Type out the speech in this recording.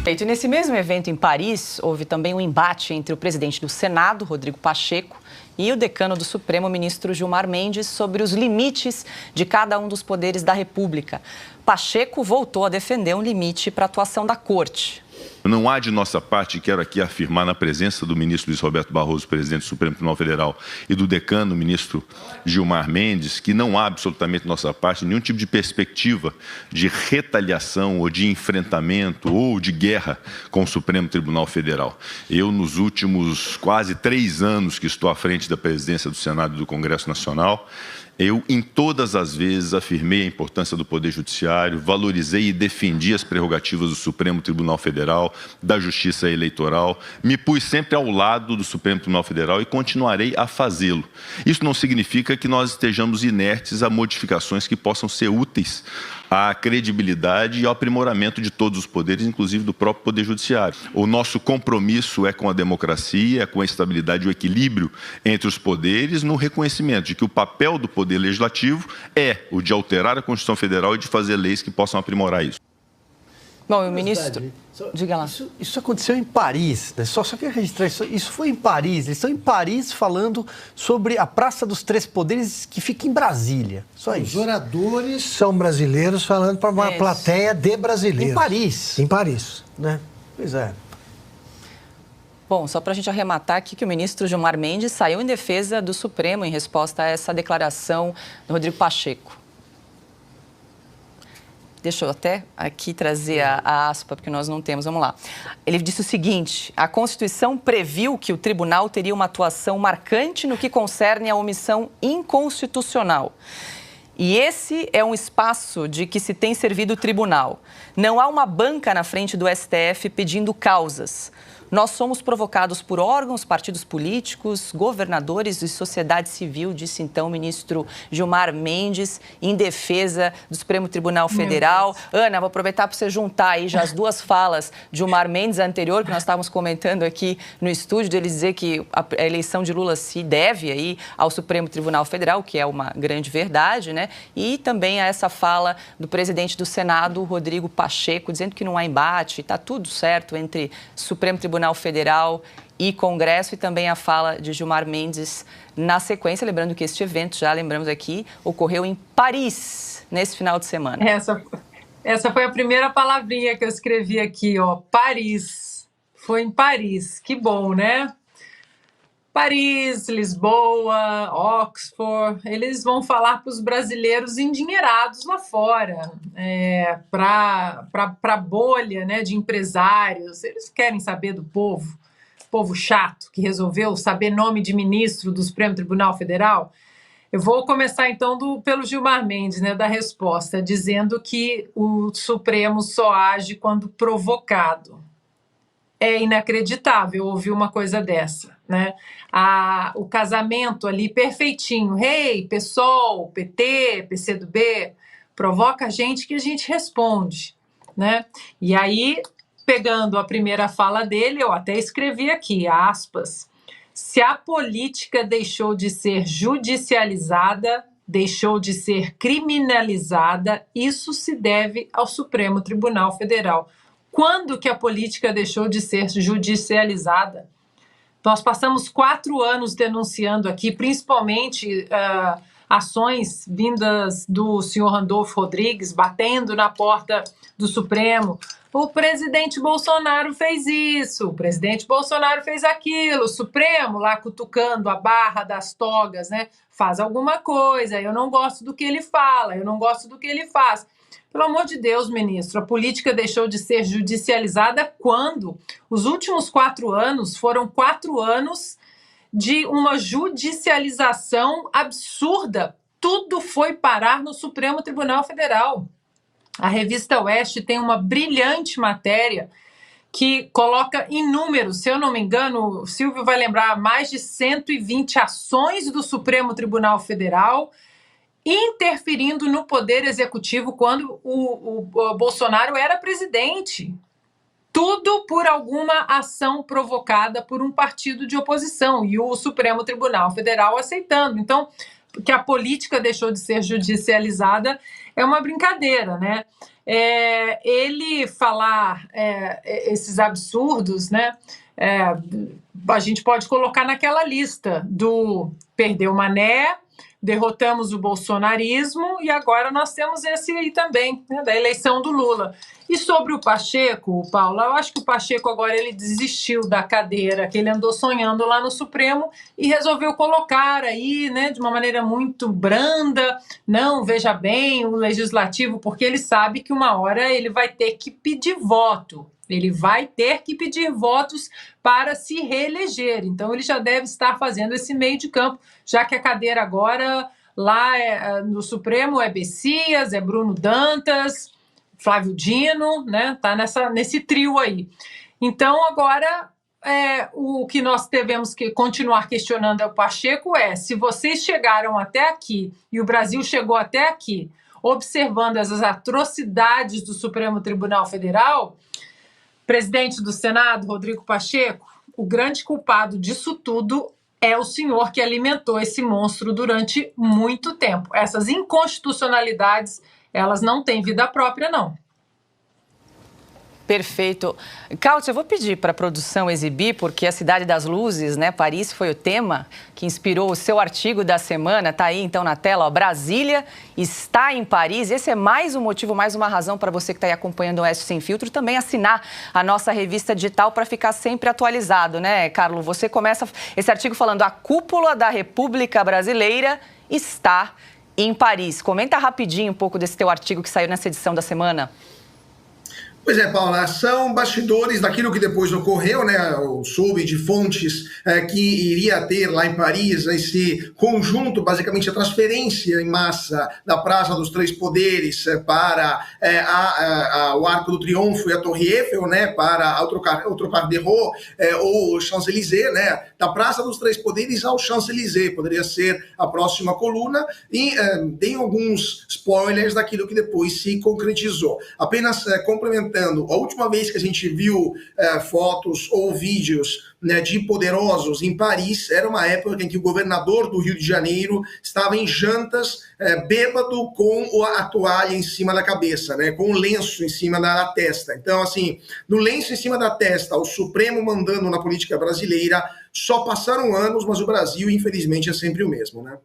E nesse mesmo evento em Paris, houve também um embate entre o presidente do Senado, Rodrigo Pacheco, e o decano do Supremo, ministro Gilmar Mendes, sobre os limites de cada um dos poderes da República. Pacheco voltou a defender um limite para a atuação da Corte. Não há de nossa parte, quero aqui afirmar na presença do ministro Luiz Roberto Barroso, presidente do Supremo Tribunal Federal, e do decano, ministro Gilmar Mendes, que não há absolutamente de nossa parte nenhum tipo de perspectiva de retaliação ou de enfrentamento ou de guerra com o Supremo Tribunal Federal. Eu, nos últimos quase 3 anos que estou à frente da presidência do Senado e do Congresso Nacional, eu, em todas as vezes, afirmei a importância do Poder Judiciário, valorizei e defendi as prerrogativas do Supremo Tribunal Federal, da Justiça Eleitoral, me pus sempre ao lado do Supremo Tribunal Federal e continuarei a fazê-lo. Isso não significa que nós estejamos inertes a modificações que possam ser úteis à credibilidade e ao aprimoramento de todos os poderes, inclusive do próprio Poder Judiciário. O nosso compromisso é com a democracia, é com a estabilidade e o equilíbrio entre os poderes, no reconhecimento de que o papel do Poder Legislativo é o de alterar a Constituição Federal e de fazer leis que possam aprimorar isso. Bom, e o ministro... Diga lá. Isso aconteceu em Paris, né? Só queria registrar isso. Isso foi em Paris. Eles estão em Paris falando sobre a Praça dos Três Poderes, que fica em Brasília. Só isso. Os oradores são brasileiros falando para uma plateia de brasileiros. Em Paris. Em Paris. Né? Pois é. Bom, só para a gente arrematar aqui que o ministro Gilmar Mendes saiu em defesa do Supremo em resposta a essa declaração do Rodrigo Pacheco. Deixa eu até aqui trazer a aspa, porque nós não temos. Vamos lá. Ele disse o seguinte: a Constituição previu que o tribunal teria uma atuação marcante no que concerne à omissão inconstitucional. E esse é um espaço de que se tem servido o tribunal. Não há uma banca na frente do STF pedindo causas. Nós somos provocados por órgãos, partidos políticos, governadores e sociedade civil, disse então o ministro Gilmar Mendes, em defesa do Supremo Tribunal Federal. Ana, vou aproveitar para você juntar aí já as duas falas de Gilmar Mendes, a anterior, que nós estávamos comentando aqui no estúdio, dele dizer que a eleição de Lula se deve aí ao Supremo Tribunal Federal, que é uma grande verdade, né? E também a essa fala do presidente do Senado, Rodrigo Pacheco, dizendo que não há embate, está tudo certo entre Supremo Tribunal Federal e Congresso, e também a fala de Gilmar Mendes na sequência, lembrando que este evento, já lembramos aqui, ocorreu em Paris, nesse final de semana. Essa foi a primeira palavrinha que eu escrevi aqui, ó, Paris. Foi em Paris, que bom, né? Paris, Lisboa, Oxford, eles vão falar para os brasileiros endinheirados lá fora, para a bolha, né, de empresários. Eles querem saber do povo chato que resolveu saber nome de ministro do Supremo Tribunal Federal. Eu vou começar então pelo Gilmar Mendes, né, da resposta, dizendo que o Supremo só age quando provocado. É inacreditável ouvir uma coisa dessa, né? O casamento ali perfeitinho, PSOL, PT, PCdoB, provoca a gente que a gente responde, né? E aí, pegando a primeira fala dele, eu até escrevi aqui, aspas, se a política deixou de ser judicializada, deixou de ser criminalizada, isso se deve ao Supremo Tribunal Federal. Quando que a política deixou de ser judicializada? Nós passamos 4 anos denunciando aqui, principalmente ações vindas do senhor Randolfo Rodrigues, batendo na porta do Supremo. O presidente Bolsonaro fez isso, o presidente Bolsonaro fez aquilo, o Supremo lá cutucando a barra das togas, né? Faz alguma coisa, eu não gosto do que ele fala, eu não gosto do que ele faz. Pelo amor de Deus, ministro, a política deixou de ser judicializada quando? Os últimos 4 anos foram 4 anos de uma judicialização absurda. Tudo foi parar no Supremo Tribunal Federal. A revista Oeste tem uma brilhante matéria que coloca em números, se eu não me engano, o Silvio vai lembrar, mais de 120 ações do Supremo Tribunal Federal interferindo no poder executivo quando o Bolsonaro era presidente. Tudo por alguma ação provocada por um partido de oposição e o Supremo Tribunal Federal aceitando. Então, que a política deixou de ser judicializada é uma brincadeira, né? Ele falar esses absurdos, né? A gente pode colocar naquela lista do perdeu o Mané, derrotamos o bolsonarismo e agora nós temos esse aí também, né, da eleição do Lula. E sobre o Pacheco, Paula, eu acho que o Pacheco agora ele desistiu da cadeira que ele andou sonhando lá no Supremo e resolveu colocar aí, né, de uma maneira muito branda, não, veja bem, o Legislativo, porque ele sabe que uma hora ele vai ter que pedir voto. Ele vai ter que pedir votos para se reeleger. Então, ele já deve estar fazendo esse meio de campo, já que a cadeira agora lá no Supremo é Bessias, é Bruno Dantas, Flávio Dino, né? Tá nesse trio aí. Então, agora, o que nós devemos continuar questionando é o Pacheco se vocês chegaram até aqui e o Brasil chegou até aqui, observando essas atrocidades do Supremo Tribunal Federal, presidente do Senado, Rodrigo Pacheco, o grande culpado disso tudo é o senhor que alimentou esse monstro durante muito tempo. Essas inconstitucionalidades, elas não têm vida própria, não. Perfeito. Káutia, eu vou pedir para a produção exibir, porque a Cidade das Luzes, né, Paris, foi o tema que inspirou o seu artigo da semana. Está aí, então, na tela, ó, Brasília está em Paris. Esse é mais um motivo, mais uma razão para você que está aí acompanhando o Oeste Sem Filtro também assinar a nossa revista digital para ficar sempre atualizado, né, Carlos? Você começa esse artigo falando a cúpula da República Brasileira está em Paris. Comenta rapidinho um pouco desse teu artigo que saiu nessa edição da semana. Pois é, Paula, são bastidores daquilo que depois ocorreu, né? Eu soube de fontes que iria ter lá em Paris esse conjunto, basicamente a transferência em massa da Praça dos Três Poderes para o Arco do Triunfo e a Torre Eiffel, né? Para o Trocadero de Rô ou Champs-Élysées, né? Da Praça dos Três Poderes ao Champs-Élysées, poderia ser a próxima coluna, e tem alguns spoilers daquilo que depois se concretizou. Apenas complementando, a última vez que a gente viu fotos ou vídeos, né, de poderosos em Paris, era uma época em que o governador do Rio de Janeiro estava em jantas, bêbado, com a toalha em cima da cabeça, né, com o lenço em cima da testa. Então, assim, no lenço em cima da testa, o Supremo mandando na política brasileira, só passaram anos, mas o Brasil, infelizmente, é sempre o mesmo, né?